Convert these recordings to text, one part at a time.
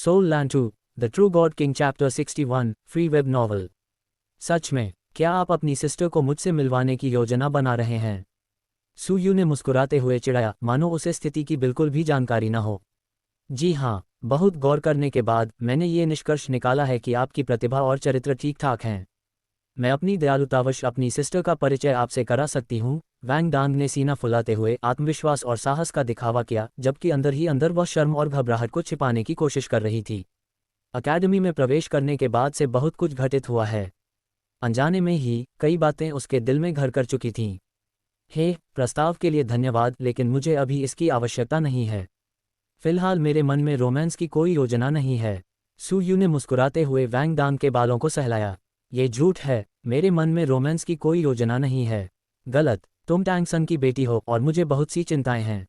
Soul land 2, the true god king chapter 61, free web novel. सच में, क्या आप अपनी सिस्टर को मुझसे मिलवाने की योजना बना रहे हैं? सुयू ने मुस्कुराते हुए चिढ़ाया, मानो उसे स्थिति की बिल्कुल भी जानकारी न हो। जी हाँ, बहुत गौर करने के बाद मैंने ये निष्कर्ष निकाला है कि आपकी प्रतिभा और चरित्र ठीक ठाक हैं। मैं अपनी दयालुतावश अपनी सिस्टर का परिचय आपसे करा सकती हूँ। वैंग डांग ने सीना फुलाते हुए आत्मविश्वास और साहस का दिखावा किया, जबकि अंदर ही अंदर वह शर्म और घबराहट को छिपाने की कोशिश कर रही थी। अकेडमी में प्रवेश करने के बाद से बहुत कुछ घटित हुआ है। अनजाने में ही कई बातें उसके दिल में घर कर चुकी थीं। हे, प्रस्ताव के लिए धन्यवाद, लेकिन मुझे अभी इसकी आवश्यकता नहीं है। फिलहाल मेरे मन में रोमांस की कोई योजना नहीं है। सुयू ने मुस्कुराते हुए वैंग डांग के बालों को सहलाया। ये झूठ है, मेरे मन में रोमांस की कोई योजना नहीं है। गलत, तुम टैंग सन की बेटी हो और मुझे बहुत सी चिंताएं हैं।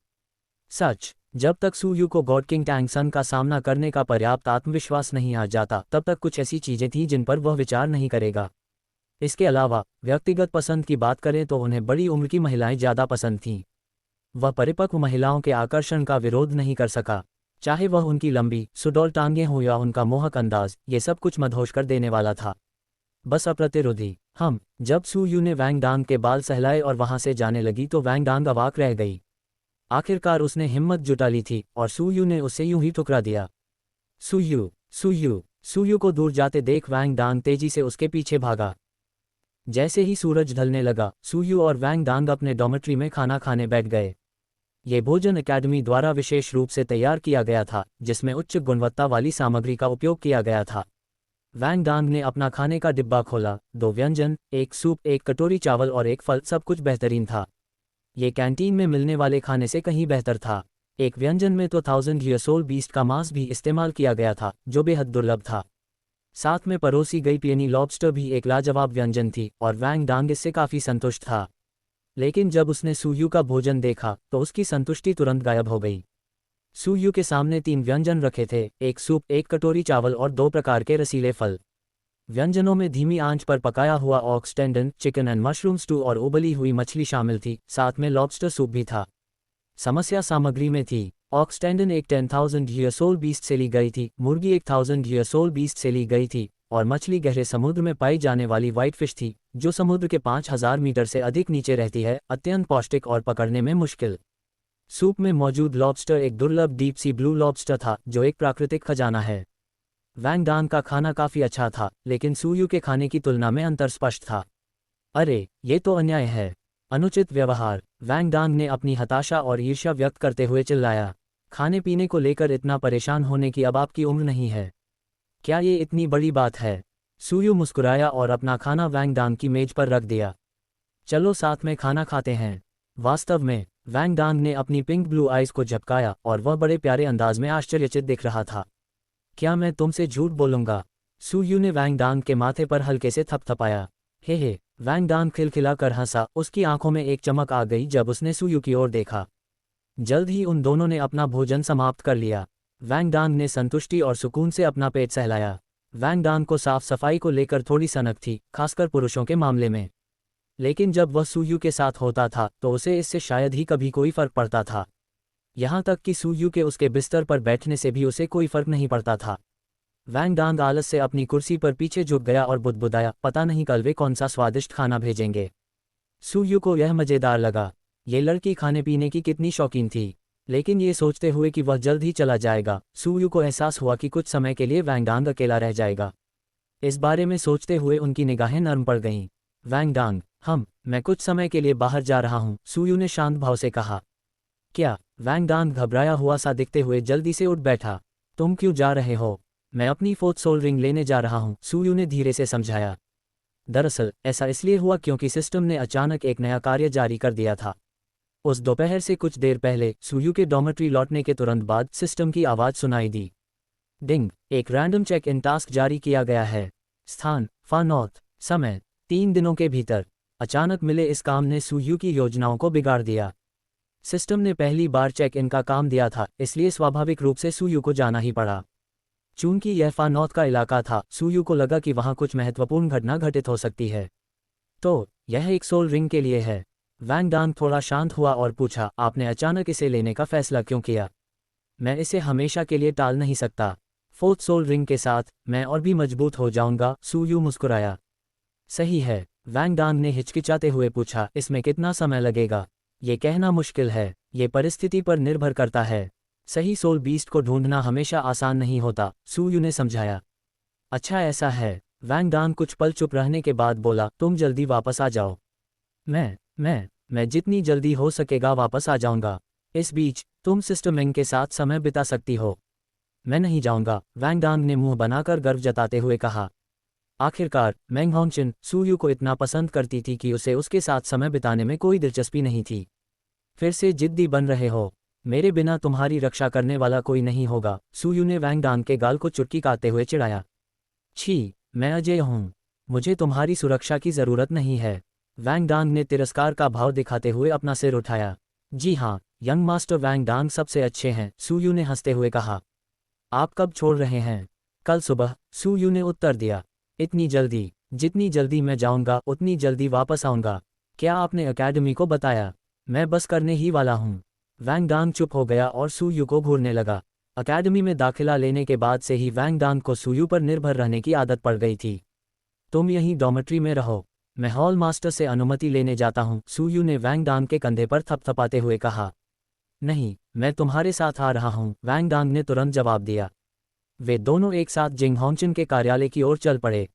सच, जब तक सुयू को गॉड किंग टैंग सन का सामना करने का पर्याप्त आत्मविश्वास नहीं आ जाता, तब तक कुछ ऐसी चीजें थीं जिन पर वह विचार नहीं करेगा। इसके अलावा व्यक्तिगत पसंद की बात करें तो उन्हें बड़ी उम्र की महिलाएं ज़्यादा पसंद थीं। वह परिपक्व महिलाओं के आकर्षण का विरोध नहीं कर सका, चाहे वह उनकी लंबी सुडौल टांगें हो या उनका मोहक अंदाज, ये सब कुछ मदहोश कर देने वाला था। बस अप्रतिरोधी। जब सुयू ने वैंग डांग के बाल सहलाए और वहां से जाने लगी तो वैंग डांग अवाक रह गई। आखिरकार उसने हिम्मत जुटा ली थी और सुयू ने उसे यूं ही ठुकरा दिया। सुयू, सुयू, सुयू को दूर जाते देख वैंग डांग तेजी से उसके पीछे भागा। जैसे ही सूरज ढलने लगा, सुयू और वैंग डांग अपने डॉर्मेट्री में खाना खाने बैठ गए। ये भोजन अकेडमी द्वारा विशेष रूप से तैयार किया गया था, जिसमें उच्च गुणवत्ता वाली सामग्री का उपयोग किया गया था। वैंग डांग ने अपना खाने का डिब्बा खोला। 2 व्यंजन, एक सूप, एक कटोरी चावल और एक फल, सब कुछ बेहतरीन था। ये कैंटीन में मिलने वाले खाने से कहीं बेहतर था। एक व्यंजन में तो 1000 ईयर ओल्ड बीस्ट का मांस भी इस्तेमाल किया गया था, जो बेहद दुर्लभ था। साथ में परोसी गई पेनी लॉबस्टर भी एक लाजवाब व्यंजन थी और वैंग डांग इससे काफ़ी संतुष्ट था। लेकिन जब उसने सुयू का भोजन देखा तो उसकी संतुष्टि तुरंत गायब हो गई। सुयू के सामने 3 व्यंजन रखे थे, एक सूप, एक कटोरी चावल और 2 प्रकार के रसीले फल। व्यंजनों में धीमी आंच पर पकाया हुआ ox tendon, chicken and mushroom stew और उबली हुई मछली शामिल थी, साथ में लॉबस्टर सूप भी था। समस्या सामग्री में थी। ऑक्स टेंडन एक 10,000 ईयर ओल्ड बीस्ट से ली गई थी, मुर्गी एक 1000 ईयर ओल्ड बीस्ट से ली गई थी और मछली गहरे समुद्र में पाई जाने वाली व्हाइट फिश थी, जो समुद्र के 5000 मीटर से अधिक नीचे रहती है, अत्यंत पौष्टिक और पकड़ने में मुश्किल। सूप में मौजूद लॉबस्टर एक दुर्लभ डीप सी ब्लू लॉबस्टर था, जो एक प्राकृतिक खजाना है। वैंग डांग का खाना काफ़ी अच्छा था, लेकिन सुयू के खाने की तुलना में अंतर स्पष्ट था। अरे, ये तो अन्याय है, अनुचित व्यवहार, वैंग डांग ने अपनी हताशा और ईर्ष्या व्यक्त करते हुए चिल्लाया। खाने पीने को लेकर इतना परेशान होने की अब आपकी उम्र नहीं है। क्या ये इतनी बड़ी बात है? सुयू मुस्कुराया और अपना खाना वैंग डांग की मेज पर रख दिया। चलो साथ में खाना खाते हैं। वास्तव में वैंग डांग ने अपनी पिंक ब्लू आइज को झपकाया और वह बड़े प्यारे अंदाज में आश्चर्यचकित दिख रहा था। क्या मैं तुमसे झूठ बोलूंगा? सुयू ने वैंग डांग के माथे पर हल्के से थपथपाया। हे, वैंग डांग खिलखिला कर हंसा, उसकी आंखों में एक चमक आ गई जब उसने सुयू की ओर देखा। जल्द ही उन दोनों ने अपना भोजन समाप्त कर लिया। वैंग डांग ने संतुष्टि और सुकून से अपना पेट सहलाया। वैंग डांग को साफ सफाई को लेकर थोड़ी सनक थी, खासकर पुरुषों के मामले में। लेकिन जब वह सुयू के साथ होता था तो उसे इससे शायद ही कभी कोई फर्क पड़ता था। यहाँ तक कि सुयू के उसके बिस्तर पर बैठने से भी उसे कोई फर्क नहीं पड़ता था। वैंग डांग आलस से अपनी कुर्सी पर पीछे झुक गया और बुदबुदाया, पता नहीं कल वे कौन सा स्वादिष्ट खाना भेजेंगे। सुयू को यह मज़ेदार लगा। ये लड़की खाने पीने की कितनी शौकीन थी। लेकिन ये सोचते हुए कि वह जल्द ही चला जाएगा, सुयू को एहसास हुआ कि कुछ समय के लिए वैंग डांग अकेला रह जाएगा। इस बारे में सोचते हुए उनकी निगाहें नर्म पड़ गईं। वैंग डांग, मैं कुछ समय के लिए बाहर जा रहा हूँ, सुयू ने शांत भाव से कहा। क्या? वैंग डांग घबराया हुआ सा दिखते हुए जल्दी से उठ बैठा। तुम क्यों जा रहे हो? मैं अपनी 4th सोल रिंग लेने जा रहा हूँ, सुयू ने धीरे से समझाया। दरअसल ऐसा इसलिए हुआ क्योंकि सिस्टम ने अचानक एक नया कार्य जारी कर दिया था। उस दोपहर से कुछ देर पहले सुयू के डॉर्मेट्री लौटने के तुरंत बाद सिस्टम की आवाज़ सुनाई दी। डिंग, एक रैंडम चेक इन टास्क जारी किया गया है। स्थान, फार नॉर्थ, समय 3 दिनों के भीतर। अचानक मिले इस काम ने सुयू की योजनाओं को बिगाड़ दिया। सिस्टम ने पहली बार चेक इन का काम दिया था, इसलिए स्वाभाविक रूप से सुयू को जाना ही पड़ा। चूंकि यह फार नॉर्थ का इलाका था, सुयू को लगा कि वहां कुछ महत्वपूर्ण घटना घटित हो सकती है। तो यह एक सोल रिंग के लिए है। वैंग डांग थोड़ा शांत हुआ और पूछा, आपने अचानक इसे लेने का फैसला क्यों किया? मैं इसे हमेशा के लिए टाल नहीं सकता। फोर्थ सोल रिंग के साथ मैं और भी मजबूत हो जाऊंगा, सू यू मुस्कुराया। सही है, वैंग डांग ने हिचकिचाते हुए पूछा, इसमें कितना समय लगेगा? ये कहना मुश्किल है, ये परिस्थिति पर निर्भर करता है। सही सोल बीस्ट को ढूंढना हमेशा आसान नहीं होता, सू यू ने समझाया। अच्छा ऐसा है, वैंग डांग कुछ पल चुप रहने के बाद बोला, तुम जल्दी वापस आ जाओ। मैं जितनी जल्दी हो सकेगा वापस आ जाऊंगा। इस बीच तुम सिस्टर मेंग के साथ समय बिता सकती हो। मैं नहीं जाऊंगा, वैंग डांग ने मुंह बनाकर गर्व जताते हुए कहा। आखिरकार मेंग होंगचिन सू यू को इतना पसंद करती थी कि उसे उसके साथ समय बिताने में कोई दिलचस्पी नहीं थी। फिर से जिद्दी बन रहे हो, मेरे बिना तुम्हारी रक्षा करने वाला कोई नहीं होगा, सू यू ने वैंग डांग के गाल को चुटकी काटते हुए चिढ़ाया। छी, मैं अजय हूँ, मुझे तुम्हारी सुरक्षा की जरूरत नहीं है। वैंग डांग ने तिरस्कार का भाव दिखाते हुए अपना सिर उठाया। जी हाँ, यंग मास्टर वैंग डांग सबसे अच्छे हैं, सू यू ने हंसते हुए कहा। आप कब छोड़ रहे हैं? कल सुबह, सू यू ने उत्तर दिया। इतनी जल्दी? जितनी जल्दी मैं जाऊंगा उतनी जल्दी वापस आऊंगा। क्या आपने अकेडमी को बताया? मैं बस करने ही वाला हूँ। वैंग डांग चुप हो गया और सू यू को घूरने लगा। अकेडमी में दाखिला लेने के बाद से ही वैंग डांग को सू यू पर निर्भर रहने की आदत पड़ गई थी। तुम यहीं डॉर्मेट्री में रहो, मैं हॉल मास्टर से अनुमति लेने जाता हूँ, सू यू ने वैंग डांग के कंधे पर थपथपाते हुए कहा। नहीं, मैं तुम्हारे साथ आ रहा हूँ, वैंग डांग ने तुरंत जवाब दिया। वे दोनों एक साथ जिंग होंगचिन के कार्यालय की ओर चल पड़े।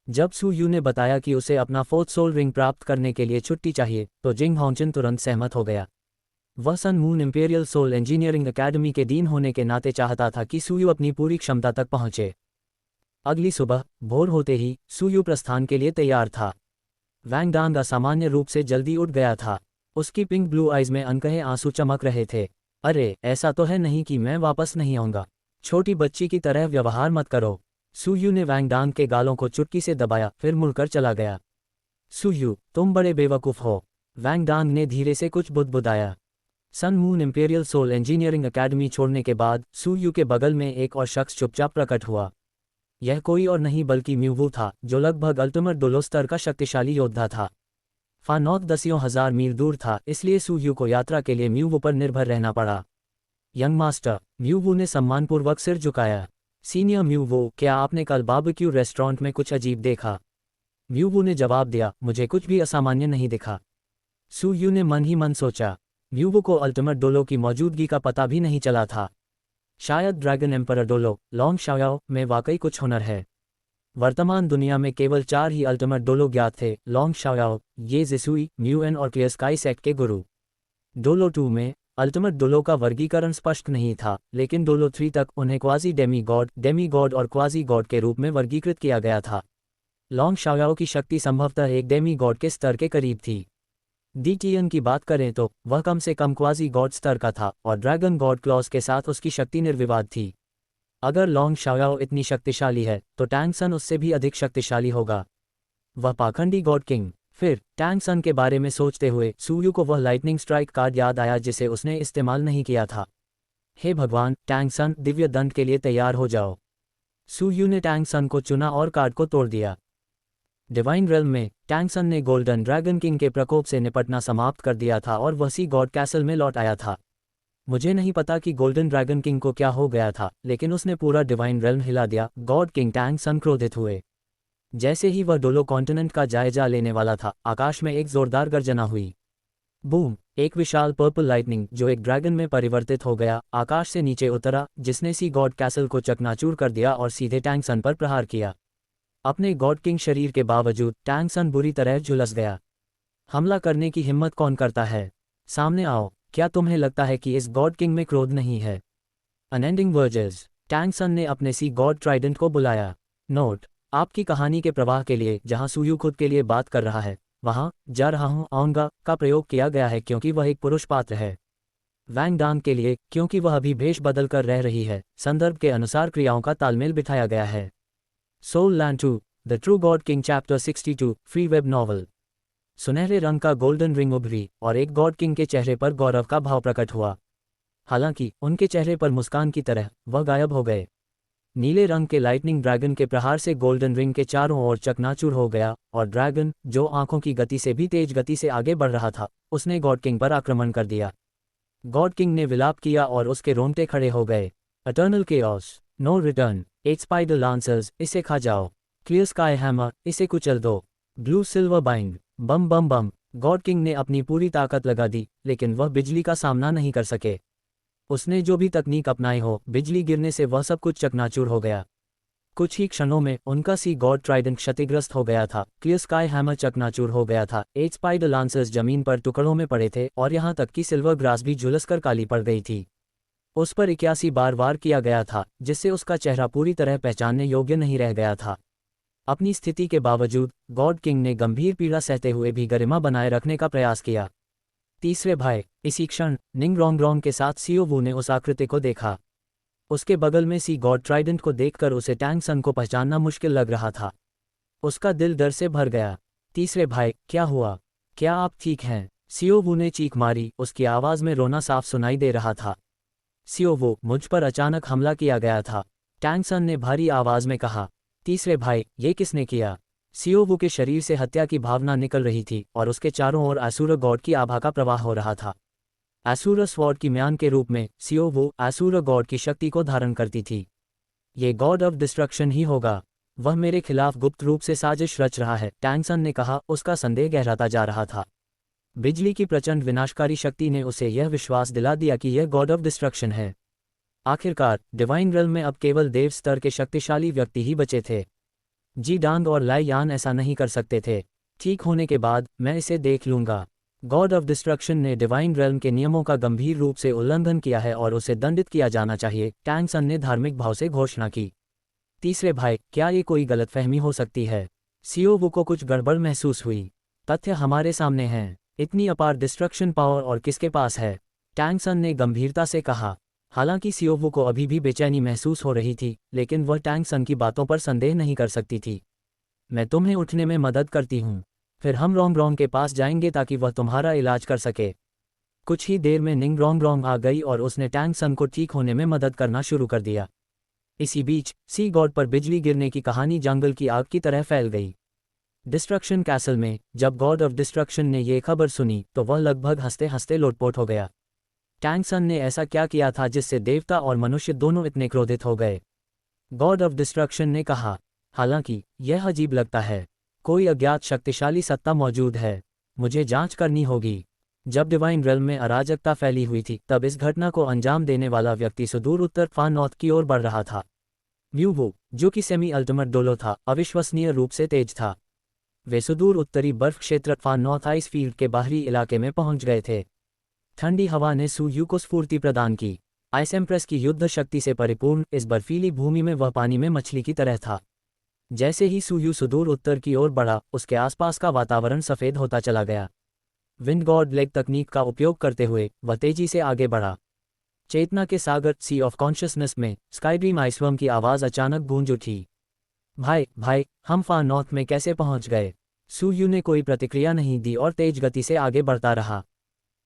जब सू यू ने बताया कि उसे अपना फोर्थ सोल रिंग प्राप्त करने के लिए छुट्टी चाहिए, तो जिंग होंगचिन तुरंत सहमत हो गया। वह Sun Moon Imperial Soul Engineering Academy के डीन होने के नाते चाहता था कि सू यू अपनी पूरी क्षमता तक पहुंचे। अगली सुबह भोर होते ही सू यू प्रस्थान के लिए तैयार था। वैंग डांग असामान्य रूप से जल्दी उठ गया था। उसकी पिंक ब्लू आइज में अनकहे आंसू चमक रहे थे। अरे, ऐसा तो है नहीं कि मैं वापस नहीं आऊंगा। छोटी बच्ची की तरह व्यवहार मत करो। सू यू ने वैंग डांग के गालों को चुटकी से दबाया, फिर मुड़कर चला गया। सू यू, तुम बड़े बेवकूफ़ हो, वैंग डांग ने धीरे से कुछ बुदबुदाया। Sun Moon Imperial Soul Engineering Academy छोड़ने के बाद सू यू के बगल में एक और शख्स चुपचाप प्रकट हुआ। यह कोई और नहीं बल्कि म्यूवू था, जो लगभग अल्टीमेट डोलो स्तर का शक्तिशाली योद्धा था। फानौत दसियों हजार मील दूर था, इसलिए सू यू को यात्रा के लिए म्यूवू पर निर्भर रहना पड़ा। यंग मास्टर, म्यूवू ने सम्मानपूर्वक सिर झुकाया। सीनियर म्यूवू, क्या आपने कल बारबेक्यू रेस्टोरेंट में कुछ अजीब देखा? म्यूवू ने जवाब दिया, मुझे कुछ भी असामान्य नहीं दिखा। सू यू ने मन ही मन सोचा, म्यूवू को अल्टीमेट डोलो की मौजूदगी का पता भी नहीं चला था। शायद ड्रैगन एम्परर डोलो, लॉन्ग शाओयाओ में वाकई कुछ हुनर है। वर्तमान दुनिया में केवल 4 ही अल्टीमेट डोलो ज्ञात थे, लॉन्ग शाओयाओ, ये जिसुई, म्यूएन और क्लियर स्काई सेक्ट के गुरु। डोलो 2 में अल्टीमेट डोलो का वर्गीकरण स्पष्ट नहीं था, लेकिन डोलो 3 तक उन्हें क्वाजी डेमी गॉड और क्वाजी गॉड के रूप में वर्गीकृत किया गया था। लॉन्ग शाओयाओ की शक्ति संभवतः एक डेमी गॉड के स्तर के करीब थी। डीटीएन की बात करें तो वह कम से कम क्वाजी गॉड स्तर का था और ड्रैगन गॉड क्लॉज के साथ उसकी शक्ति निर्विवाद थी। अगर लॉन्ग शाओयाओ इतनी शक्तिशाली है तो टैंग सन उससे भी अधिक शक्तिशाली होगा। वह पाखंडी गॉड किंग। फिर टैंग सन के बारे में सोचते हुए सू यू को वह लाइटनिंग स्ट्राइक कार्ड याद आया जिसे उसने इस्तेमाल नहीं किया था। हे भगवान, टैंग सन, दिव्य दंड के लिए तैयार हो जाओ। सू यू ने टैंग सन को चुना और कार्ड को तोड़ दिया। डिवाइन रेल्म में टैंग सन ने गोल्डन ड्रैगन किंग के प्रकोप से निपटना समाप्त कर दिया था और वह सी गॉड कैसल में लौट आया था। मुझे नहीं पता कि गोल्डन ड्रैगन किंग को क्या हो गया था, लेकिन उसने पूरा डिवाइन रेल्म हिला दिया। गॉड किंग टैंग सन क्रोधित हुए। जैसे ही वह डोलो कॉन्टिनेंट का जायजा लेने वाला था, आकाश में एक जोरदार गर्जना हुई। बूम! एक विशाल पर्पल लाइटनिंग जो एक ड्रैगन में परिवर्तित हो गया, आकाश से नीचे उतरा, जिसने सी गॉड कैसल को चकनाचूर कर दिया और सीधे टैंग सन पर प्रहार किया। अपने गॉड किंग शरीर के बावजूद टैंग सन बुरी तरह झुलस गया। हमला करने की हिम्मत कौन करता है? सामने आओ। क्या तुम्हें लगता है कि इस गॉड किंग में क्रोध नहीं है? Unending voyages. टैंग सन ने अपने सी गॉड ट्राइडेंट को बुलाया। नोट: आपकी कहानी के प्रवाह के लिए जहां सूयू खुद के लिए बात कर रहा है, वहां जा रहा हूं आऊंगा का प्रयोग किया गया है क्योंकि वह एक पुरुष पात्र है। वैंग डांग के लिए क्योंकि वह अभी भेष बदल कर रह रही है, संदर्भ के अनुसार क्रियाओं का तालमेल बिठाया गया है। Soul land 2, the true god king chapter 62, free web novel. सुनहरे रंग का गोल्डन रिंग उभरी और एक गॉड किंग के चेहरे पर गौरव का भाव प्रकट हुआ। हालांकि उनके चेहरे पर मुस्कान की तरह वह गायब हो गए। नीले रंग के लाइटनिंग ड्रैगन के प्रहार से गोल्डन रिंग के चारों ओर चकनाचूर हो गया और ड्रैगन, जो आंखों की गति से भी तेज गति से आगे बढ़ रहा था, उसने गॉड किंग पर आक्रमण कर दिया। गॉड किंग ने विलाप किया और उसके रोंगटे खड़े हो गए। Eternal chaos. No return, 8 spider lancers, इसे खा जाओ। क्लियर स्काई हैमर, इसे कुचल दो। ब्लू सिल्वर बाइंड, बम बम बम। गॉड किंग ने अपनी पूरी ताकत लगा दी, लेकिन वह बिजली का सामना नहीं कर सके। उसने जो भी तकनीक अपनाई हो, बिजली गिरने से वह सब कुछ चकनाचूर हो गया। कुछ ही क्षणों में उनका सी गॉड ट्राइडेंट क्षतिग्रस्त हो गया था, क्लियर स्काई हैमर चकनाचूर हो गया था, 8 स्पाइडर लांसर्स जमीन पर टुकड़ों में पड़े थे और यहाँ तक कि सिल्वर ग्रास भी झुलसकर काली पड़ गई थी। उस पर 81 बार वार किया गया था, जिससे उसका चेहरा पूरी तरह पहचानने योग्य नहीं रह गया था। अपनी स्थिति के बावजूद गॉड किंग ने गंभीर पीड़ा सहते हुए भी गरिमा बनाए रखने का प्रयास किया। तीसरे भाई, इसी क्षण निंग रोंग के साथ सियो वू ने उस आकृति को देखा। उसके बगल में सी गॉड ट्राइडेंट को देखकर उसे टैंग सन को पहचानना मुश्किल लग रहा था। उसका दिल डर से भर गया। तीसरे भाई, क्या हुआ? क्या आप ठीक हैं? सियो वू ने चीख मारी, उसकी आवाज़ में रोना साफ सुनाई दे रहा था। सियो वू, मुझ पर अचानक हमला किया गया था, टैंग सन ने भारी आवाज़ में कहा। तीसरे भाई, ये किसने किया? सियो वू के शरीर से हत्या की भावना निकल रही थी और उसके चारों ओर असुर गॉड की आभा का प्रवाह हो रहा था। असुर स्वॉर्ड की म्यान के रूप में सियो वू असुर गॉड की शक्ति को धारण करती थी। ये गॉड ऑफ डिस्ट्रक्शन ही होगा। वह मेरे खिलाफ गुप्त रूप से साजिश रच रहा है, टैंग सन ने कहा। उसका संदेह गहराता जा रहा था। बिजली की प्रचंड विनाशकारी शक्ति ने उसे यह विश्वास दिला दिया कि यह गॉड ऑफ डिस्ट्रक्शन है। आखिरकार डिवाइन रेल्म में अब केवल देव स्तर के शक्तिशाली व्यक्ति ही बचे थे। जी डांग और लाई यान ऐसा नहीं कर सकते थे। ठीक होने के बाद मैं इसे देख लूंगा। गॉड ऑफ डिस्ट्रक्शन ने डिवाइन रेल्म के नियमों का गंभीर रूप से उल्लंघन किया है और उसे दंडित किया जाना चाहिए, टैंग सन ने धार्मिक भाव से घोषणा की। तीसरे भाई, क्या ये कोई गलतफहमी हो सकती है? सियो वू को कुछ गड़बड़ महसूस हुई। तथ्य हमारे सामने हैं। इतनी अपार डिस्ट्रक्शन पावर और किसके पास है? टैंग सन ने गंभीरता से कहा। हालांकि सियो वू को अभी भी बेचैनी महसूस हो रही थी, लेकिन वह टैंग सन की बातों पर संदेह नहीं कर सकती थी। मैं तुम्हें उठने में मदद करती हूँ, फिर हम रोंग के पास जाएंगे ताकि वह तुम्हारा इलाज कर सके। कुछ ही देर में निंग रोंग आ गई और उसने टैंग सन को ठीक होने में मदद करना शुरू कर दिया। इसी बीच सी गॉड पर बिजली गिरने की कहानी जंगल की आग की तरह फैल गई। डिस्ट्रक्शन कैसल में जब गॉड ऑफ डिस्ट्रक्शन ने यह खबर सुनी तो वह लगभग हंसते हंसते लोटपोट हो गया। टैंग सन ने ऐसा क्या किया था जिससे देवता और मनुष्य दोनों इतने क्रोधित हो गए? गॉड ऑफ डिस्ट्रक्शन ने कहा, हालांकि यह अजीब लगता है, कोई अज्ञात शक्तिशाली सत्ता मौजूद है, मुझे जांच करनी होगी। जब डिवाइन रेल्म में अराजकता फैली हुई थी तब इस घटना को अंजाम देने वाला व्यक्ति सुदूर उत्तर फार नॉर्थ की ओर बढ़ रहा था। म्यू वू, जो कि सेमी अल्टीमेट डोलो था, अविश्वसनीय रूप से तेज था। वे सुदूर उत्तरी बर्फ क्षेत्र फार नॉर्थ आइस फील्ड के बाहरी इलाके में पहुंच गए थे। ठंडी हवा ने सू यू को स्फूर्ति प्रदान की। आइस एम्प्रेस की युद्ध शक्ति से परिपूर्ण इस बर्फीली भूमि में वह पानी में मछली की तरह था। जैसे ही सू यू सुदूर उत्तर की ओर बढ़ा, उसके आसपास का वातावरण सफ़ेद होता चला गया। विंड गॉड लेग तकनीक का उपयोग करते हुए वह तेजी से आगे बढ़ा। चेतना के सागर सी ऑफ कॉन्शियसनेस में स्काईड्रीम आइसवर्म की आवाज़ अचानक गूंज उठी। भाई, हम फार नॉर्थ में कैसे पहुंच गए? सू यू ने कोई प्रतिक्रिया नहीं दी और तेज गति से आगे बढ़ता रहा।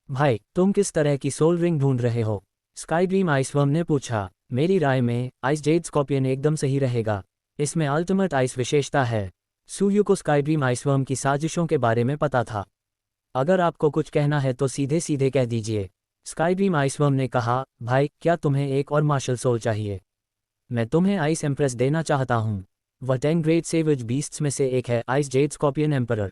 भाई, तुम किस तरह की सोल रिंग ढूंढ रहे हो? स्काईड्रीम आइसवर्म ने पूछा। मेरी राय में आइस जेड स्कॉर्पियन एकदम सही रहेगा, इसमें अल्टीमेट आइस विशेषता है। सू यू को स्काईड्रीम आइसवर्म की साजिशों के बारे में पता था। अगर आपको कुछ कहना है तो सीधे सीधे कह दीजिए, स्काईड्रीम आइसवर्म ने कहा। भाई, क्या तुम्हें एक और मार्शल सोल चाहिए? मैं तुम्हें आइस एम्प्रेस देना चाहता हूँ। वह 10 ग्रेट सेवेज बीस्ट्स में से एक है, आइस जेड स्कॉर्पियन एम्परर।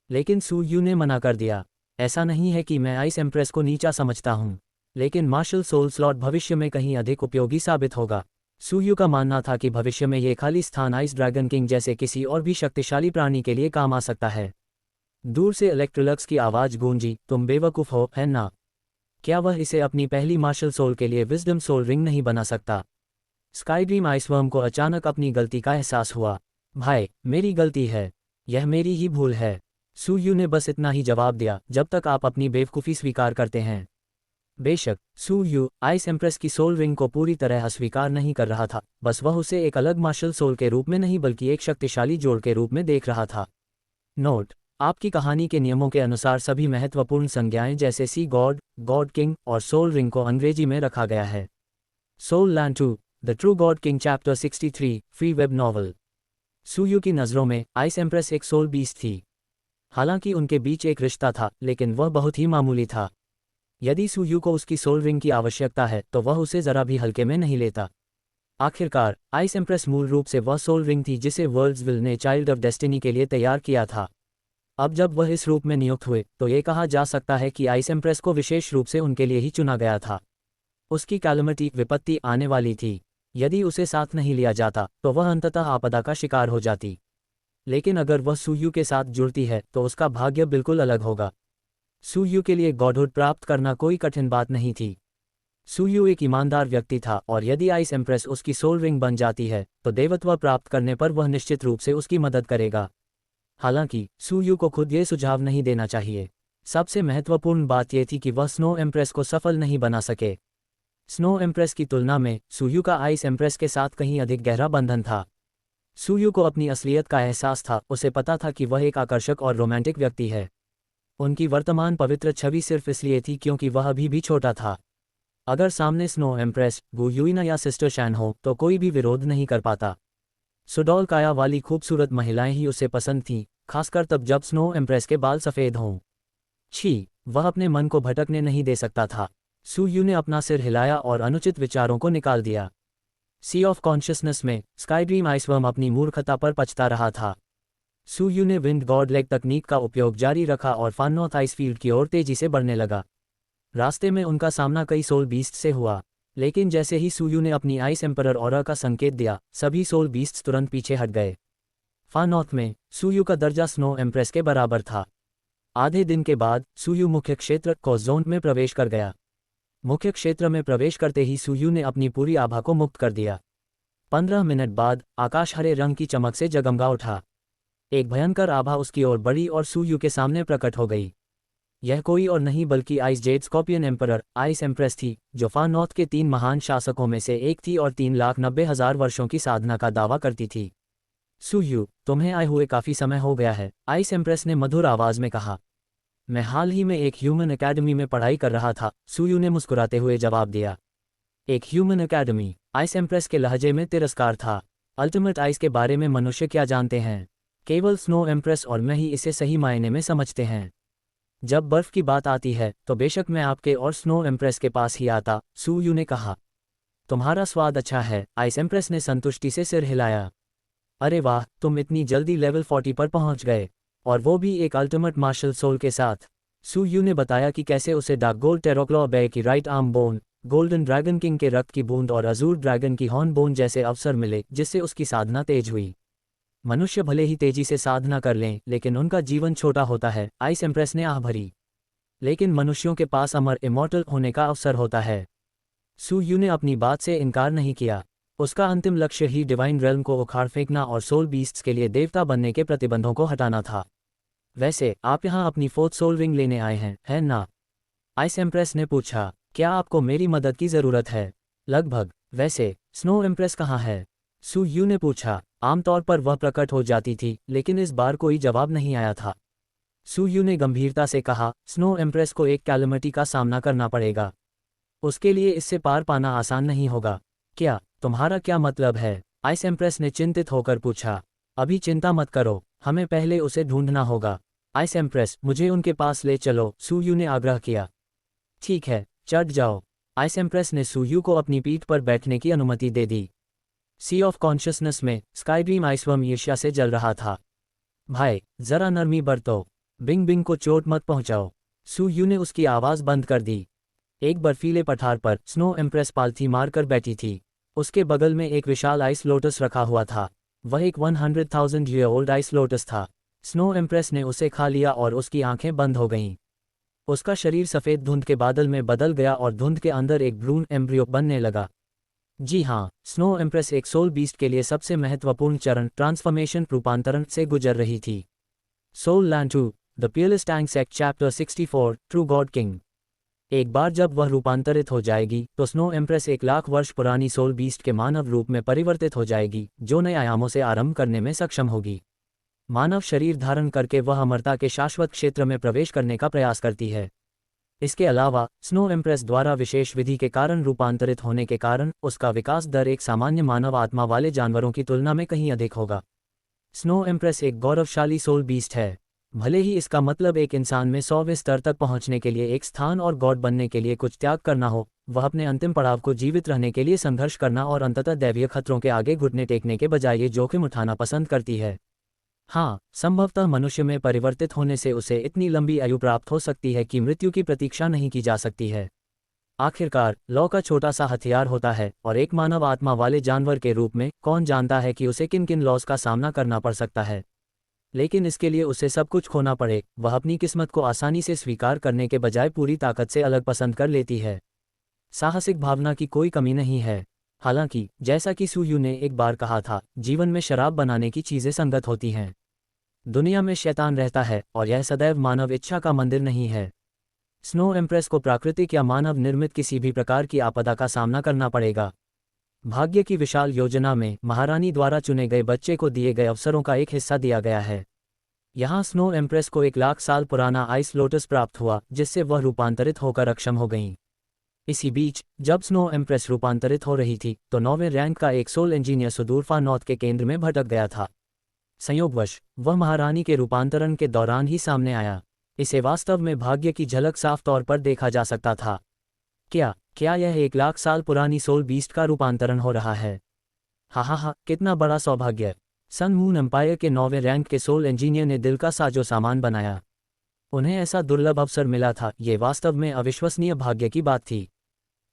लेकिन सू यू ने मना कर दिया। ऐसा नहीं है कि मैं आइस एम्प्रेस को नीचा समझता हूँ, लेकिन मार्शल सोल स्लॉट भविष्य में कहीं अधिक उपयोगी साबित होगा। सू यू का मानना था कि भविष्य में ये खाली स्थान आइस ड्रैगन किंग जैसे किसी और भी शक्तिशाली प्राणी के लिए काम आ सकता है। दूर से इलेक्ट्रोलक्स की आवाज़ गूंजी, तुम बेवकूफ़ हो, है ना? क्या वह इसे अपनी पहली मार्शल सोल के लिए विजडम सोल रिंग नहीं बना सकता? स्काईड्रीम आइसवर्म को अचानक अपनी गलती का एहसास हुआ। भाई, मेरी गलती है, यह मेरी ही भूल है। सू यू ने बस इतना ही जवाब दिया, जब तक आप अपनी बेवकूफ़ी स्वीकार करते हैं। बेशक सू यू आइस एम्प्रेस की सोल रिंग को पूरी तरह अस्वीकार नहीं कर रहा था, बस वह उसे एक अलग मार्शल सोल के रूप में नहीं बल्कि एक शक्तिशाली जोड़ के रूप में देख रहा था। नोट: आपकी कहानी के नियमों के अनुसार सभी महत्वपूर्ण संज्ञाएं जैसे सी गॉड, गॉड किंग और सोल रिंग को अंग्रेजी में रखा गया है। Soul land 2, the true god king chapter 63, free web novel. Su Yu की नज़रों में आइस एम्प्रेस एक सोल बीस्ट थी। हालांकि उनके बीच एक रिश्ता था, लेकिन वह बहुत ही मामूली था। यदि सू यू को उसकी सोल रिंग की आवश्यकता है तो वह उसे ज़रा भी हल्के में नहीं लेता। आखिरकार आइस एम्प्रेस मूल रूप से वह सोल रिंग थी जिसे वर्ल्ड्सविल ने चाइल्ड ऑफ डेस्टिनी के लिए तैयार किया था। अब जब वह इस रूप में नियुक्त हुए तो ये कहा जा सकता है कि आइस एम्प्रेस को विशेष रूप से उनके लिए ही चुना गया था। उसकी कैलेमिटी विपत्ति आने वाली थी। यदि उसे साथ नहीं लिया जाता तो वह अंततः आपदा का शिकार हो जाती। लेकिन अगर वह सुयू के साथ जुड़ती है तो उसका भाग्य बिल्कुल अलग होगा। सुयू के लिए गॉडहुड प्राप्त करना कोई कठिन बात नहीं थी। सुयू एक ईमानदार व्यक्ति था और यदि आइस एम्प्रेस उसकी सोल रिंग बन जाती है तो देवत्व प्राप्त करने पर वह निश्चित रूप से उसकी मदद करेगा। हालांकि सुयू को खुद ये सुझाव नहीं देना चाहिए। सबसे महत्वपूर्ण बात यह थी कि वह स्नो एम्प्रेस को सफल नहीं बना सके। स्नो एम्प्रेस की तुलना में सुयू का आइस एम्प्रेस के साथ कहीं अधिक गहरा बंधन था। सुयू को अपनी असलियत का एहसास था। उसे पता था कि वह एक आकर्षक और रोमांटिक व्यक्ति है। उनकी वर्तमान पवित्र छवि सिर्फ इसलिए थी क्योंकि वह अभी भी छोटा था। अगर सामने स्नो एम्प्रेस, गु यूइना या सिस्टर शैन हो तो कोई भी विरोध नहीं कर पाता। सुडौल काया वाली खूबसूरत महिलाएं ही उसे पसंद थीं, खासकर तब जब स्नो एम्प्रेस के बाल सफ़ेद हों। छी, वह अपने मन को भटकने नहीं दे सकता था। सुयू ने अपना सिर हिलाया और अनुचित विचारों को निकाल दिया। सी ऑफ कॉन्शियसनेस में स्काईड्रीम आइसवर्म अपनी मूर्खता पर पछता रहा था। सुयू ने विंड गॉड लेग तकनीक का उपयोग जारी रखा और फार नॉर्थ आइस फील्ड की ओर तेजी से बढ़ने लगा। रास्ते में उनका सामना कई सोल बीस्ट से हुआ, लेकिन जैसे ही सुयू ने अपनी आइस एम्परर ऑरा का संकेत दिया, सभी सोल बीस्ट्स तुरंत पीछे हट गए। फार नॉर्थ में सुयू का दर्जा स्नो एम्प्रेस के बराबर था। आधे दिन के बाद सुयू मुख्य क्षेत्र को जोन में प्रवेश कर गया। मुख्य क्षेत्र में प्रवेश करते ही सुयू ने अपनी पूरी आभा को मुक्त कर दिया। 15 मिनट बाद आकाश हरे रंग की चमक से जगमगा उठा। एक भयंकर आभा उसकी ओर बढ़ी और सुयू के सामने प्रकट हो गई। यह कोई और नहीं बल्कि ice Z scorpion emperor ice empress थी, जो फार नॉर्थ के 3 महान शासकों में से एक थी और 3,90,000 वर्षों की साधना का दावा करती थी। सुयू, तुम्हें आए हुए काफी समय हो गया है, आइस एम्प्रेस ने मधुर आवाज में कहा। मैं हाल ही में एक ह्यूमन एकेडमी में पढ़ाई कर रहा था, सुयू ने मुस्कुराते हुए जवाब दिया। एक ह्यूमन एकेडमी? आइस एम्प्रेस के लहजे में तिरस्कार था। अल्टीमेट आइस के बारे में मनुष्य क्या जानते हैं? केवल स्नो एम्प्रेस और मैं ही इसे सही मायने में समझते हैं। जब बर्फ की बात आती है तो बेशक मैं आपके और स्नो एम्प्रेस के पास ही आता, सुयू ने कहा। तुम्हारा स्वाद अच्छा है, आइस एम्प्रेस ने संतुष्टि से सिर हिलाया। अरे वाह, तुम इतनी जल्दी लेवल 40 पर पहुंच गए, और वो भी एक अल्टीमेट मार्शल सोल के साथ। सुयू ने बताया कि कैसे उसे डार्क गोल्ड टेरोक्लॉ बे की right arm bone, golden dragon king के रक्त की बूंद और अजूर ड्रैगन की हॉर्न बोन जैसे अवसर मिले, जिससे उसकी साधना तेज हुई। मनुष्य भले ही तेजी से साधना कर लें, लेकिन उनका जीवन छोटा होता है, आइस एम्प्रेस ने आह भरी। लेकिन मनुष्यों के पास अमर इमॉर्टल होने का अवसर होता है। सुयू ने अपनी बात से इनकार नहीं किया। उसका अंतिम लक्ष्य ही डिवाइन रेल्म को उखाड़ फेंकना और सोल बीस्ट्स के लिए देवता बनने के प्रतिबंधों को हटाना था। वैसे आप यहाँ अपनी 4th सोल रिंग लेने आए हैं, है ना? आइस एम्प्रेस ने पूछा। क्या आपको मेरी मदद की ज़रूरत है? लगभग। वैसे स्नो एम्प्रेस कहाँ है? सुयू ने पूछा। आमतौर पर वह प्रकट हो जाती थी, लेकिन इस बार कोई जवाब नहीं आया था। सुयू ने गंभीरता से कहा, स्नो एम्प्रेस को एक कैलेमिटी का सामना करना पड़ेगा। उसके लिए इससे पार पाना आसान नहीं होगा। क्या? तुम्हारा क्या मतलब है? आइस एम्प्रेस ने चिंतित होकर पूछा। अभी चिंता मत करो, हमें पहले उसे ढूंढना होगा। आइस एम्प्रेस, मुझे उनके पास ले चलो, सुयू ने आग्रह किया। ठीक है, चढ़ जाओ। आइस एम्प्रेस ने सुयू को अपनी पीठ पर बैठने की अनुमति दे दी। सी ऑफ कॉन्शियसनेस में स्काईड्रीम आइसवर्म ईर्ष्या से जल रहा था। भाई, जरा नरमी बरतो, बिंग बिंग को चोट मत पहुंचाओ। सुयू ने उसकी आवाज़ बंद कर दी। एक बर्फीले पठार पर स्नो एम्प्रेस पालथी मारकर बैठी थी। उसके बगल में एक विशाल आइस लोटस रखा हुआ था। वह एक 100,000 ईयर ओल्ड आइस लोटस था। स्नो एम्प्रेस ने उसे खा लिया और उसकी आंखें बंद हो गईं। उसका शरीर सफ़ेद धुंध के बादल में बदल गया और धुंध के अंदर एक ब्रून एम्ब्रियो बनने लगा। जी हाँ, स्नो एम्प्रेस एक सोल बीस्ट के लिए सबसे महत्वपूर्ण चरण ट्रांसफॉर्मेशन रूपांतरण से गुजर रही थी। Soul land 2, the peerless tank sect chapter 64, true god king. एक बार जब वह रूपांतरित हो जाएगी तो स्नो एम्प्रेस 1,00,000 वर्ष पुरानी सोल बीस्ट के मानव रूप में परिवर्तित हो जाएगी, जो नए आयामों से आरंभ करने में सक्षम होगी। मानव शरीर धारण करके वह अमरता के शाश्वत क्षेत्र में प्रवेश करने का प्रयास करती है। इसके अलावा स्नो एम्प्रेस द्वारा विशेष विधि के कारण रूपांतरित होने के कारण उसका विकास दर एक सामान्य मानव आत्मा वाले जानवरों की तुलना में कहीं अधिक होगा। स्नो एम्प्रेस एक गौरवशाली सोल बीस्ट है। भले ही इसका मतलब एक इंसान में 100वें स्तर तक पहुंचने के लिए एक स्थान और गॉड बनने के लिए कुछ त्याग करना हो, वह अपने अंतिम पड़ाव को जीवित रहने के लिए संघर्ष करना और अंततः दैवीय खतरों के आगे घुटने टेकने के बजाय ये जोखिम उठाना पसंद करती है। हाँ, संभवतः मनुष्य में परिवर्तित होने से उसे इतनी लंबी आयु प्राप्त हो सकती है कि मृत्यु की प्रतीक्षा नहीं की जा सकती है। आखिरकार लॉ का छोटा सा हथियार होता है, और एक मानव आत्मा वाले जानवर के रूप में कौन जानता है कि उसे किन किन लॉस का सामना करना पड़ सकता है। लेकिन इसके लिए उसे सब कुछ खोना पड़े, वह अपनी किस्मत को आसानी से स्वीकार करने के बजाय पूरी ताकत से अलग पसंद कर लेती है। साहसिक भावना की कोई कमी नहीं है। हालांकि जैसा कि सू यू ने एक बार कहा था, जीवन में शराब बनाने की चीज़ें संगत होती हैं। दुनिया में शैतान रहता है और यह सदैव मानव इच्छा का मंदिर नहीं है। स्नो एम्प्रेस को प्राकृतिक या मानव निर्मित किसी भी प्रकार की आपदा का सामना करना पड़ेगा। भाग्य की विशाल योजना में महारानी द्वारा चुने गए बच्चे को दिए गए अवसरों का एक हिस्सा दिया गया है। यहाँ स्नो एम्प्रेस को 1 लाख साल पुराना आइस लोटस प्राप्त हुआ, जिससे वह रूपांतरित होकर अक्षम हो गईं। इसी बीच जब स्नो एम्प्रेस रूपांतरित हो रही थी तो 9वें रैंक का एक सोल इंजीनियर सुदूर फार नॉर्थ के केंद्र में भटक गया था। संयोगवश वह महारानी के रूपांतरण के दौरान ही सामने आया। इसे वास्तव में भाग्य की झलक साफ तौर पर देखा जा सकता था। क्या यह 1 लाख साल पुरानी सोल बीस्ट का रूपांतरण हो रहा है? हा, कितना बड़ा सौभाग्य। सन मून एम्पायर के 9वें रैंक के सोल इंजीनियर ने दिल का साजो सामान बनाया। उन्हें ऐसा दुर्लभ अवसर मिला था, ये वास्तव में अविश्वसनीय भाग्य की बात थी।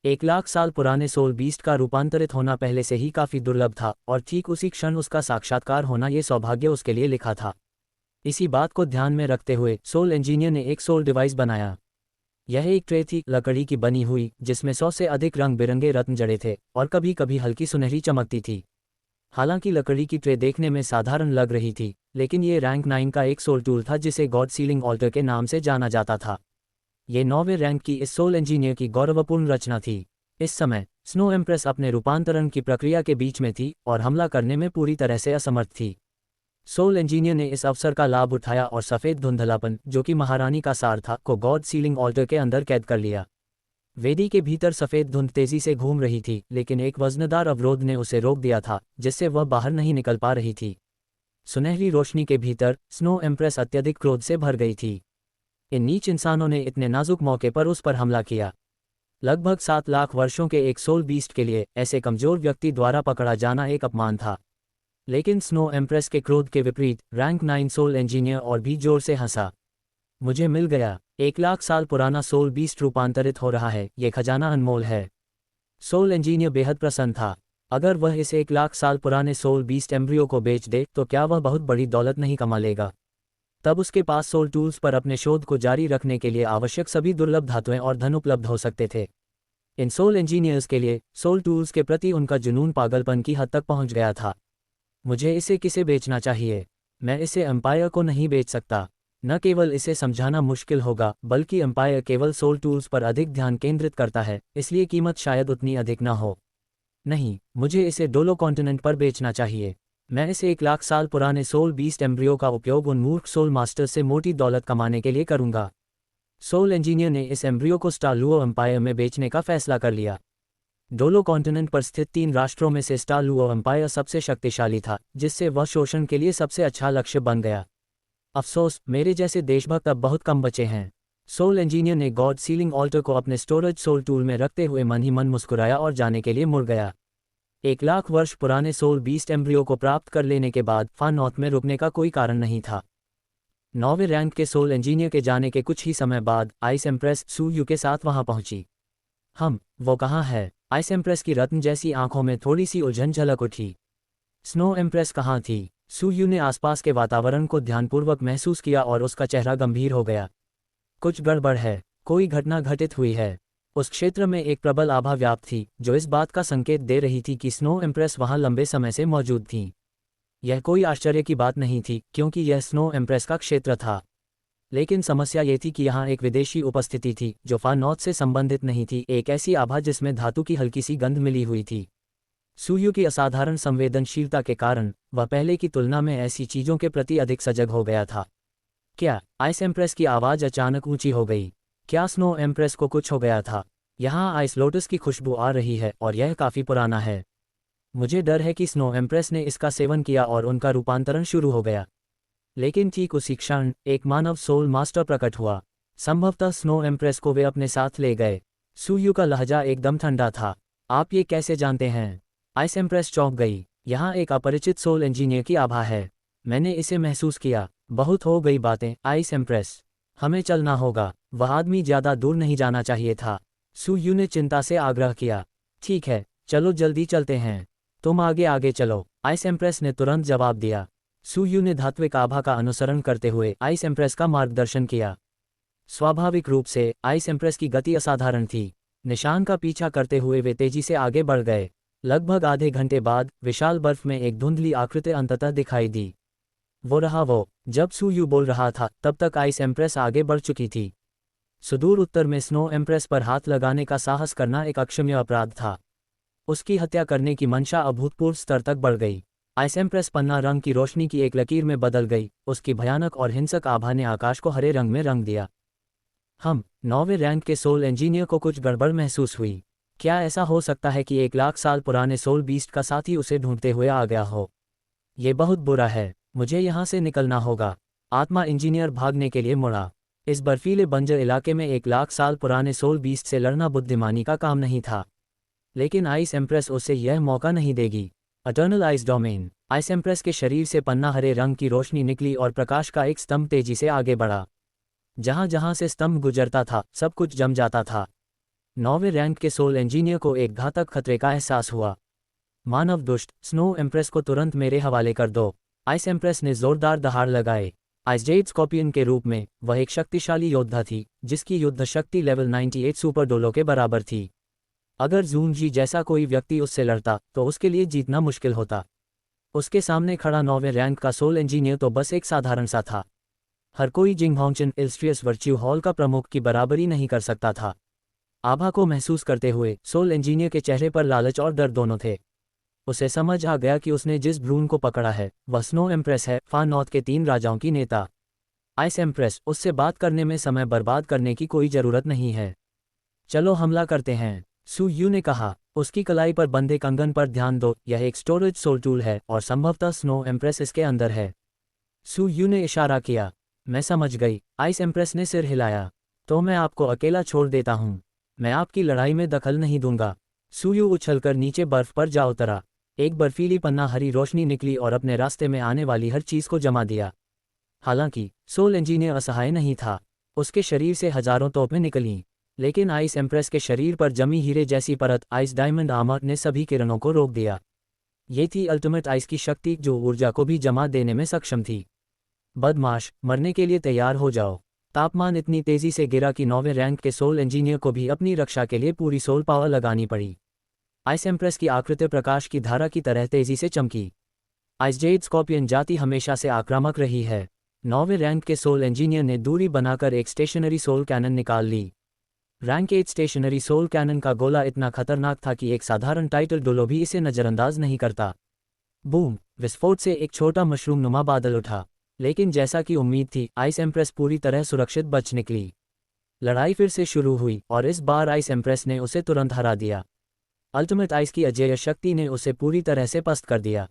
1 लाख साल पुराने सोल बीस्ट का रूपांतरित होना पहले से ही काफ़ी दुर्लभ था, और ठीक उसी क्षण उसका साक्षात्कार होना ये सौभाग्य उसके लिए लिखा था। इसी बात को ध्यान में रखते हुए सोल इंजीनियर ने एक सोल डिवाइस बनाया। यह एक ट्रे थी, लकड़ी की बनी हुई, जिसमें 100 से अधिक रंग बिरंगे रत्न जड़े थे और कभी कभी हल्की सुनहरी चमकती थी। हालांकि लकड़ी की ट्रे देखने में साधारण लग रही थी, लेकिन ये रैंक 9 का एक सोल टूल था जिसे गॉड सीलिंग ऑल्टर के नाम से जाना जाता था। ये 9वें रैंक की इस सोल इंजीनियर की गौरवपूर्ण रचना थी। इस समय स्नो एम्प्रेस अपने रूपांतरण की प्रक्रिया के बीच में थी और हमला करने में पूरी तरह से असमर्थ थी। सोल इंजीनियर ने इस अवसर का लाभ उठाया और सफ़ेद धुंधलापन, जो कि महारानी का सार था, को गॉड सीलिंग ऑल्टर के अंदर कैद कर लिया। वेदी के भीतर सफ़ेद धुंध तेजी से घूम रही थी, लेकिन एक वजनदार अवरोध ने उसे रोक दिया था, जिससे वह बाहर नहीं निकल पा रही थी। सुनहरी रोशनी के भीतर स्नो एम्प्रेस अत्यधिक क्रोध से भर गई थी। इन नीच इंसानों ने इतने नाजुक मौके पर उस पर हमला किया। लगभग 7 लाख वर्षों के एक सोल बीस्ट के लिए ऐसे कमजोर व्यक्ति द्वारा पकड़ा जाना एक अपमान था। लेकिन स्नो एम्प्रेस के क्रोध के विपरीत रैंक 9 सोल इंजीनियर और भी जोर से हंसा। मुझे मिल गया, 1 लाख साल पुराना सोल बीस्ट रूपांतरित हो रहा है, ये खजाना अनमोल है। सोल इंजीनियर बेहद प्रसन्न था। अगर वह इस 1 लाख साल पुराने सोल बीस्ट एम्ब्रियो को बेच दे तो क्या वह बहुत बड़ी दौलत नहीं कमा लेगा? तब उसके पास सोल टूल्स पर अपने शोध को जारी रखने के लिए आवश्यक सभी दुर्लभ धातुएं और धन उपलब्ध हो सकते थे। इन सोल इंजीनियर्स के लिए सोल टूल्स के प्रति उनका जुनून पागलपन की हद तक पहुंच गया था। मुझे इसे किसे बेचना चाहिए? मैं इसे एम्पायर को नहीं बेच सकता। न केवल इसे समझाना मुश्किल होगा, बल्कि एम्पायर केवल सोल टूल्स पर अधिक ध्यान केंद्रित करता है, इसलिए कीमत शायद उतनी अधिक न हो। नहीं, मुझे इसे डोलो कॉन्टिनेंट पर बेचना चाहिए। मैं इस 1 लाख साल पुराने सोल बीस्ट एम्ब्रियो का उपयोग उन मूर्ख सोल मास्टर्स से मोटी दौलत कमाने के लिए करूंगा। सोल इंजीनियर ने इस एम्ब्रियो को स्टारलुओ एम्पायर में बेचने का फैसला कर लिया। डोलो कॉन्टिनेंट पर स्थित 3 राष्ट्रों में से स्टारलुओ एम्पायर सबसे शक्तिशाली था, जिससे वह शोषण के लिए सबसे अच्छा लक्ष्य बन गया। अफसोस, मेरे जैसे देशभक्त अब बहुत कम बचे हैं। सोल इंजीनियर ने गॉड सीलिंग ऑल्टर को अपने स्टोरेज सोल टूल में रखते हुए मन ही मन मुस्कुराया और जाने के लिए मुड़ गया। 1 लाख वर्ष पुराने सोल बीस्ट एम्ब्रियो को प्राप्त कर लेने के बाद फार नॉर्थ में रुकने का कोई कारण नहीं था। 9वें रैंक के सोल इंजीनियर के जाने के कुछ ही समय बाद आइस एम्प्रेस सू यू के साथ वहां पहुंची। वो कहाँ है? आइस एम्प्रेस की रत्न जैसी आंखों में थोड़ी सी उलझन झलक उठी। स्नो एम्प्रेस कहाँ थी? सू यू ने आसपास के वातावरण को ध्यानपूर्वक महसूस किया और उसका चेहरा गंभीर हो गया। कुछ गड़बड़ है, कोई घटना घटित हुई है। उस क्षेत्र में एक प्रबल आभा व्याप्त थी, जो इस बात का संकेत दे रही थी कि स्नो एम्प्रेस वहां लंबे समय से मौजूद थीं। यह कोई आश्चर्य की बात नहीं थी, क्योंकि यह स्नो एम्प्रेस का क्षेत्र था। लेकिन समस्या ये थी कि यहाँ एक विदेशी उपस्थिति थी, जो फार नॉर्थ से संबंधित नहीं थी, एक ऐसी आभा जिसमें धातु की हल्की सी गंध मिली हुई थी। सू यू की असाधारण संवेदनशीलता के कारण वह पहले की तुलना में ऐसी चीज़ों के प्रति अधिक सजग हो गया था। क्या? आइस एम्प्रेस की आवाज़ अचानक ऊंची हो गई। क्या स्नो एम्प्रेस को कुछ हो गया था? यहाँ आइस लोटस की खुशबू आ रही है और यह काफ़ी पुराना है। मुझे डर है कि स्नो एम्प्रेस ने इसका सेवन किया और उनका रूपांतरण शुरू हो गया। लेकिन ठीक उसी क्षण एक मानव सोल मास्टर प्रकट हुआ। संभवतः स्नो एम्प्रेस को वे अपने साथ ले गए। सूयू का लहजा एकदम ठंडा था। आप ये कैसे जानते हैं? आइस एम्प्रेस चौंक गई। यहाँ एक अपरिचित सोल इंजीनियर की आभा है। मैंने इसे महसूस किया। बहुत हो गई बातें, आइस एम्प्रेस। हमें चलना होगा। वह आदमी ज़्यादा दूर नहीं जाना चाहिए था। सूयू ने चिंता से आग्रह किया। ठीक है, चलो जल्दी चलते हैं। तुम आगे आगे चलो, आइस एम्प्रेस ने तुरंत जवाब दिया। सूयू ने धात्विक आभा का अनुसरण करते हुए आइस एम्प्रेस का मार्गदर्शन किया। स्वाभाविक रूप से आइस एम्प्रेस की गति असाधारण थी। निशान का पीछा करते हुए वे तेजी से आगे बढ़ गए। लगभग आधे घंटे बाद विशाल बर्फ में एक धुंधली आकृति अंततः दिखाई दी। वो जब सूयू बोल रहा था तब तक आइस एम्प्रेस आगे बढ़ चुकी थी। सुदूर उत्तर में स्नो एम्प्रेस पर हाथ लगाने का साहस करना एक अक्षम्य अपराध था। उसकी हत्या करने की मंशा अभूतपूर्व स्तर तक बढ़ गई। आइस एम्प्रेस पन्ना रंग की रोशनी की एक लकीर में बदल गई। उसकी भयानक और हिंसक आभा ने आकाश को हरे रंग में रंग दिया। 9वें रैंक के सोल इंजीनियर को कुछ गड़बड़ महसूस हुई। क्या ऐसा हो सकता है कि 1,00,000 साल पुराने सोल बीस्ट का साथी उसे ढूंढते हुए आ गया हो? ये बहुत बुरा है। मुझे यहाँ से निकलना होगा। आत्मा इंजीनियर भागने के लिए मुड़ा। इस बर्फीले बंजर इलाके में 1,00,000 साल पुराने सोल बीस्ट से लड़ना बुद्धिमानी का काम नहीं था। लेकिन आइस एम्प्रेस उसे यह मौका नहीं देगी। Eternal ice domain. Ice empress के शरीर से पन्ना हरे रंग की रोशनी निकली और प्रकाश का एक स्तंभ तेजी से आगे बढ़ा। जहां जहां से स्तंभ गुजरता था सब कुछ जम जाता था। 9वें रैंक के सोल इंजीनियर को एक घातक खतरे का एहसास हुआ। मानव दुष्ट, स्नो एम्प्रेस को तुरंत मेरे हवाले कर दो। आइस एम्प्रेस ने जोरदार दहाड़ लगाए। आइस जेड स्कॉर्पियन के रूप में वह एक शक्तिशाली योद्धा थी जिसकी युद्ध शक्ति लेवल 98 सुपर डोलो के बराबर थी। अगर जूनजी जैसा कोई व्यक्ति उससे लड़ता तो उसके लिए जीतना मुश्किल होता। उसके सामने खड़ा 9वें रैंक का सोल इंजीनियर तो बस एक साधारण सा था। हर कोई जिंगहोंगचन इल्स्ट्रियस वर्च्यू हॉल का प्रमुख की बराबरी नहीं कर सकता था। आभा को महसूस करते हुए सोल इंजीनियर के चेहरे पर लालच और डर दोनों थे। उसे समझ आ गया कि उसने जिस भ्रूण को पकड़ा है वह स्नो एम्प्रेस है, फार नॉर्थ के 3 राजाओं की नेता। आइस एम्प्रेस, उससे बात करने में समय बर्बाद करने की कोई जरूरत नहीं है। चलो हमला करते हैं, सू यू ने कहा। उसकी कलाई पर बंधे कंगन पर ध्यान दो। यह एक स्टोरेज सोल टूल है और संभवतः स्नो एम्प्रेस इसके अंदर है। सू यू ने इशारा किया। मैं समझ गई, आइस एम्प्रेस ने सिर हिलाया। तो मैं आपको अकेला छोड़ देता हूँ। मैं आपकी लड़ाई में दखल नहीं दूंगा। सू यू उछलकर नीचे बर्फ पर जा उतरा। एक बर्फीली पन्ना हरी रोशनी निकली और अपने रास्ते में आने वाली हर चीज को जमा दिया। हालांकि सोल इंजीनियर असहाय नहीं था। उसके शरीर से हजारों तोपें निकलीं, लेकिन आइस एम्प्रेस के शरीर पर जमी हीरे जैसी परत, आइस डायमंड आर्मर, ने सभी किरणों को रोक दिया। ये थी अल्टीमेट आइस की शक्ति जो ऊर्जा को भी जमा देने में सक्षम थी। बदमाश, मरने के लिए तैयार हो जाओ। तापमान इतनी तेजी से गिरा कि 9वें रैंक के सोल इंजीनियर को भी अपनी रक्षा के लिए पूरी सोल पावर लगानी पड़ी। आइस एम्प्रेस की आकृति प्रकाश की धारा की तरह तेजी से चमकी। आइस जेड स्कॉर्पियन जाति हमेशा से आक्रामक रही है। 9वें रैंक के सोल इंजीनियर ने दूरी बनाकर एक स्टेशनरी सोल कैनन निकाल ली। रैंक 8 स्टेशनरी सोल कैनन का गोला इतना खतरनाक था कि एक साधारण टाइटल डोलो भी इसे नज़रअंदाज नहीं करता। बूम! विस्फोट से एक छोटा मशरूम नुमा बादल उठा, लेकिन जैसा कि उम्मीद थी, आइस एम्प्रेस पूरी तरह सुरक्षित बच निकली। लड़ाई फिर से शुरू हुई और इस बार आइस एम्प्रेस ने उसे तुरंत हरा दिया। अल्टीमेट आइस की अजेय शक्ति ने उसे पूरी तरह से पस्त कर दिया।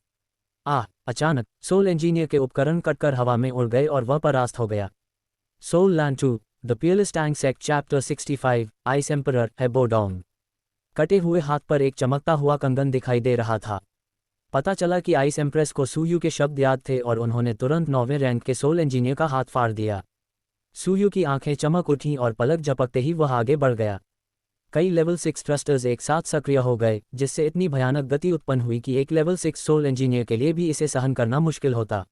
अचानक सोल इंजीनियर के उपकरण कटकर हवा में उड़ गए और वह परास्त हो गया। Soul land 2, the peerless tank sect chapter 65, ice emperor हेबोडोंग। कटे हुए हाथ पर एक चमकता हुआ कंगन दिखाई दे रहा था। पता चला कि आइस एम्प्रेस को सूयू के शब्द याद थे और उन्होंने तुरंत 9वें रैंक के सोल इंजीनियर का हाथ फाड़ दिया। सूयू की आंखें चमक उठीं और पलक झपकते ही वह आगे बढ़ गया। कई लेवल 6 थ्रस्टर्स एक साथ सक्रिय हो गए, जिससे इतनी भयानक गति उत्पन्न हुई कि एक लेवल 6 सोल इंजीनियर के लिए भी इसे सहन करना मुश्किल होता।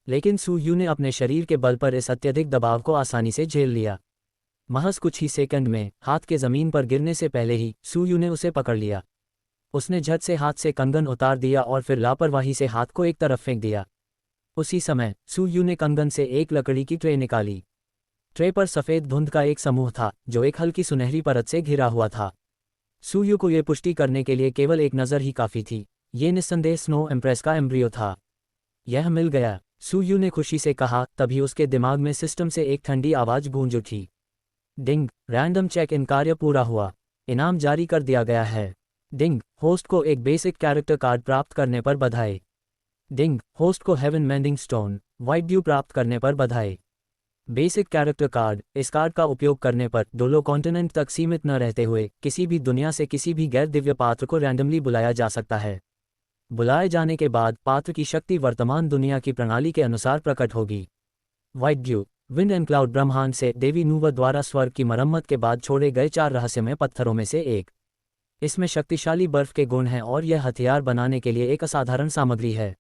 लेकिन सू यू ने अपने शरीर के बल पर इस अत्यधिक दबाव को आसानी से झेल लिया। महज कुछ ही सेकंड में हाथ के जमीन पर गिरने से पहले ही सू यू ने उसे पकड़ लिया। उसने झट से हाथ से कंगन उतार दिया और फिर लापरवाही से हाथ को एक तरफ फेंक दिया। उसी समय सू यू ने कंगन से एक लकड़ी की ट्रे निकाली। ट्रे पर सफ़ेद धुंध का एक समूह था जो एक हल्की सुनहरी परत से घिरा हुआ था। सू यू को यह पुष्टि करने के लिए केवल एक नज़र ही काफ़ी थी। ये निस्संदेह स्नो एम्प्रेस का एम्ब्रियो था। यह मिल गया, सू यू ने खुशी से कहा। तभी उसके दिमाग में सिस्टम से एक ठंडी आवाज़ गूंज उठी। डिंग! रैंडम चेक इन कार्य पूरा हुआ। इनाम जारी कर दिया गया है। डिंग! होस्ट को एक बेसिक कैरेक्टर कार्ड प्राप्त करने पर बधाई। डिंग! होस्ट को heaven mending stone, white dew प्राप्त करने पर बधाई। Basic character card. इस कार्ड का उपयोग करने पर डोलो कॉन्टिनेंट तक सीमित न रहते हुए किसी भी दुनिया से किसी भी गैर दिव्य पात्र को रैंडमली बुलाया जा सकता है। बुलाए जाने के बाद पात्र की शक्ति वर्तमान दुनिया की प्रणाली के अनुसार प्रकट होगी। White due. Wind and cloud ब्रह्मांड से देवी नूवा द्वारा स्वर्ग की मरम्मत के बाद छोड़े गए 4 रहस्यमय पत्थरों में से एक। इसमें शक्तिशाली बर्फ के गुण हैं और यह हथियार बनाने के लिए एक असाधारण सामग्री है।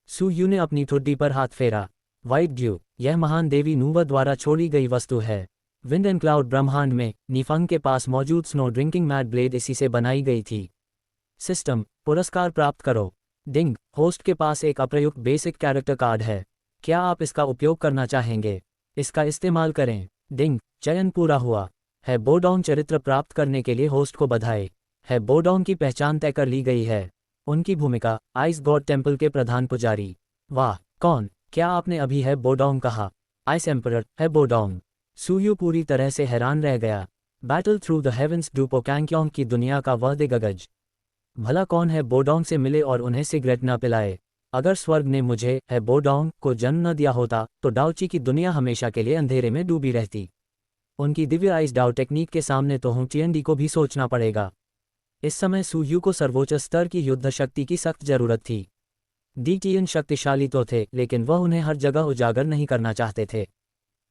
सू यू ने अपनी ठुड्डी पर हाथ फेरा। White due. यह महान देवी नूवा द्वारा छोड़ी गई वस्तु है। विंड एंड क्लाउड ब्रह्मांड में निफंग के पास मौजूद स्नो ड्रिंकिंग मैट ब्लेड इसी से बनाई गई थी। सिस्टम। पुरस्कार प्राप्त करो। डिंग। होस्ट के पास एक अप्रयुक्त बेसिक कैरेक्टर कार्ड है। क्या आप इसका उपयोग करना चाहेंगे? इसका इस्तेमाल करें। डिंग। चयन पूरा हुआ है। बोडाउन चरित्र प्राप्त करने के लिए होस्ट को बधाई है। बोडाउन की पहचान तय कर ली गई है। उनकी भूमिका आइस गॉड टेम्पल के प्रधान पुजारी। वाह, कौन? क्या आपने अभी है बोडाउन कहा? आइस एम्परर है बोडाउन। सूयू पूरी तरह से हैरान रह गया। बैटल थ्रू द हेवेंस डूपो कैंक्योंग की दुनिया का वह दिग्गज। भला कौन है बोडाउन से मिले और उन्हें सिगरेट न पिलाए? अगर स्वर्ग ने मुझे है बोडाउन को जन्म न दिया होता तो डाउची की दुनिया हमेशा के लिए अंधेरे में डूबी रहती। उनकी दिव्य आइस डाउ टेक्निक के सामने तो हुटियनडी को भी सोचना पड़ेगा। इस समय सूयू को सर्वोच्च स्तर की युद्ध शक्ति की सख्त जरूरत थी। डीटीएन शक्तिशाली तो थे लेकिन वह उन्हें हर जगह उजागर नहीं करना चाहते थे।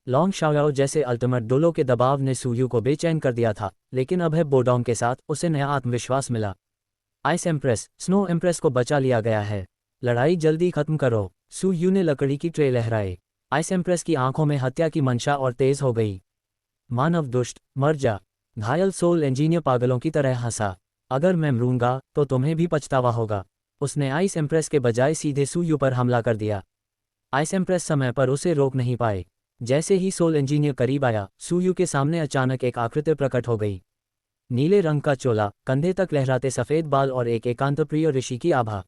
लॉन्ग शाओयाओ जैसे अल्टीमेट डोलो के दबाव ने सूयू को बेचैन कर दिया था, लेकिन अब है बोडाउन के साथ उसे नया आत्मविश्वास मिला। आइस एम्प्रेस, स्नो एम्प्रेस को बचा लिया गया है। लड़ाई जल्दी खत्म करो। सूयू ने लकड़ी की ट्रे लहराई। आइस एम्प्रेस की आंखों में हत्या की मंशा और तेज हो गई। मानव दुष्ट, मर जा। घायल सोल इंजीनियर पागलों की तरह हंसा। अगर मैं मरूंगा तो तुम्हें भी पछतावा होगा। उसने आइस एम्प्रेस के बजाय सीधे सूयू पर हमला कर दिया। आइस एम्प्रेस समय पर उसे रोक नहीं पाए। जैसे ही सोल इंजीनियर करीब आया, सूयू के सामने अचानक एक आकृति प्रकट हो गई। नीले रंग का चोला, कंधे तक लहराते सफ़ेद बाल और एक एकांतप्रिय ऋषि की आभा।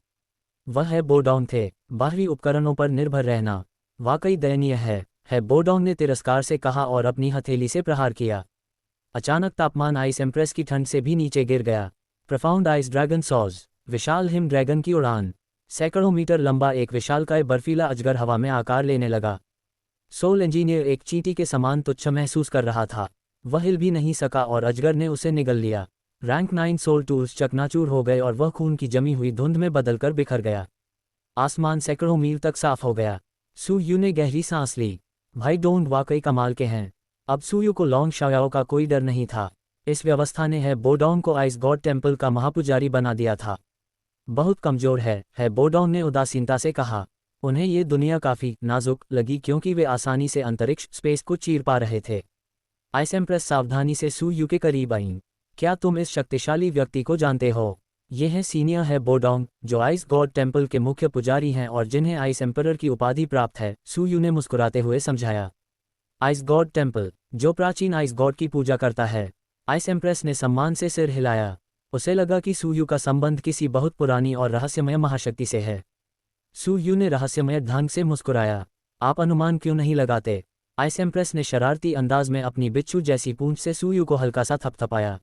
वह है बोडाउन थे। बाहरी उपकरणों पर निर्भर रहना वाकई दयनीय है बोडाउन ने तिरस्कार से कहा और अपनी हथेली से प्रहार किया। अचानक तापमान आइस एम्प्रेस की ठंड से भी नीचे गिर गया। प्रोफाउंड आइस ड्रैगन सॉज। विशाल हिम ड्रैगन की उड़ान। सैकड़ों मीटर लंबा एक विशालकाय बर्फीला अजगर हवा में आकार लेने लगा। सोल इंजीनियर एक चींटी के समान तुच्छ महसूस कर रहा था। वह हिल भी नहीं सका और अजगर ने उसे निगल लिया। रैंक 9 सोल टूल्स चकनाचूर हो गए और वह खून की जमी हुई धुंध में बदलकर बिखर गया। आसमान सैकड़ों मील तक साफ हो गया। सूयू ने गहरी सांस ली। भाई डोंट वाकई कमाल के हैं। अब सूयू को लॉन्ग शाओयाओ का कोई डर नहीं था। इस व्यवस्था ने है बोडाउन को आइस गॉड टेम्पल का महापुजारी बना दिया था। बहुत कमजोर है बोडाउन ने उदासीनता से कहा। उन्हें ये दुनिया काफ़ी नाजुक लगी क्योंकि वे आसानी से अंतरिक्ष स्पेस को चीर पा रहे थे। आइस एम्प्रेस सावधानी से सूयू के करीब आईं। क्या तुम इस शक्तिशाली व्यक्ति को जानते हो? ये हैं सीनियर है बोडाउन, जो आइस गॉड टेम्पल के मुख्य पुजारी हैं और जिन्हें आइस एम्परर की उपाधि प्राप्त है, सूयू ने मुस्कुराते हुए समझाया। आइस गॉड टेम्पल, जो प्राचीन आइस गॉड की पूजा करता है। आइस एम्प्रेस ने सम्मान से सिर हिलाया। उसे लगा कि सूयू का संबंध किसी बहुत पुरानी और रहस्यमय महाशक्ति से है। सूयू ने रहस्यमय ढंग से मुस्कुराया। आप अनुमान क्यों नहीं लगाते? आइस एम्प्रेस ने शरारती अंदाज में अपनी बिच्छू जैसी पूंछ से सूयू को हल्का सा थपथपाया।